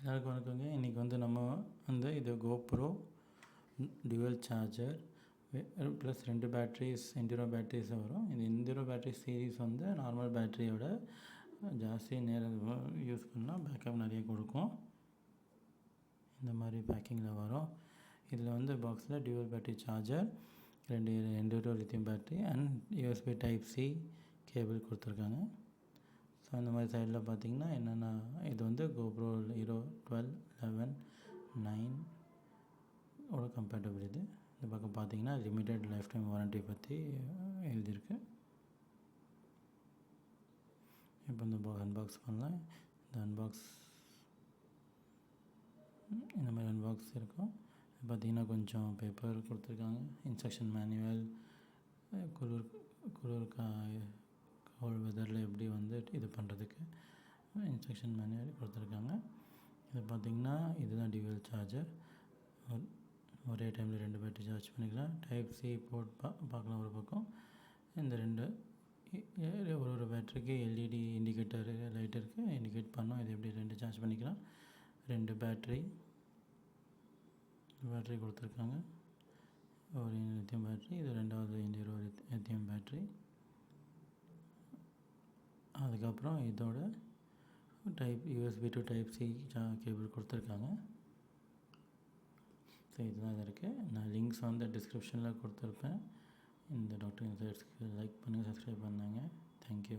எல்லாருக்கும் வணக்கங்க. இன்றைக்கி வந்து நம்ம வந்து இது GoPro dual charger plus 2 batteries Enduro batteries வரும். இந்த என்டியூரோ பேட்ரி சீரீஸ் வந்து நார்மல் பேட்டரியோட ஜாஸ்தி நேரம் யூஸ் பண்ணால் பேக்கப் நிறைய கொடுக்கும். இந்த மாதிரி பேக்கிங்கில் வரும். இதில் வந்து பாக்ஸில் dual battery charger, 2 Enduro lithium battery and USB type C cable கொடுத்துருக்காங்க. ஸோ இந்த மாதிரி சைடில் பார்த்திங்கன்னா என்னென்னா, இது வந்து கோப்ரோ ஹீரோ 12, 11, 9 ஓட கம்பேட்டபிள். இது இந்த பக்கம் பார்த்திங்கன்னா லிமிடெட் லைஃப் டைம் வாரண்ட்டி பற்றி எழுதியிருக்கு. இப்போ இந்த அன்பாக்ஸ் பண்ணலாம். இந்த இந்த மாதிரி அன்பாக்ஸ் இருக்கும். பார்த்திங்கன்னா கொஞ்சம் பேப்பர் கொடுத்துருக்காங்க, இன்ஸ்ட்ரக்ஷன் மேனுவல், குளிர் கோல்ட் வெதரில் எப்படி வந்து இது பண்ணுறதுக்கு இன்ஸ்ட்ரக்ஷன் மேனுவல் கொடுத்துருக்காங்க. இது பார்த்திங்கன்னா இதுதான் டியூவல் சார்ஜர். ஒரே டைமில் 2 பேட்டரி சார்ஜ் பண்ணிக்கலாம். டைப் சி போர்ட் பார்க்கலாம் ஒரு பக்கம். இந்த 2 ஒரு பேட்டரிக்கு எல்இடி இண்டிகேட்டர் லைட் இருக்குது, இண்டிகேட் பண்ணோம். இது எப்படி 2 சார்ஜ் பண்ணிக்கலாம். 2 பேட்டரி கொடுத்துருக்காங்க. ஒரு லித்தியம் பேட்டரி, இது 2வது என்டியூரோ லித்தியம் பேட்டரி. அதுக்கப்புறம் இதோட USB to type C cable கொடுத்துருக்காங்க. ஸோ இதுதான் இது இருக்குது. நான் லிங்க்ஸ் வந்து டிஸ்கிரிப்ஷனில் கொடுத்துருப்பேன். இந்த டாக்டர் இன்சைட்ஸ்க்கு லைக் பண்ணுங்கள், சப்ஸ்கிரைப் பண்ணுங்கள். தேங்க்யூ.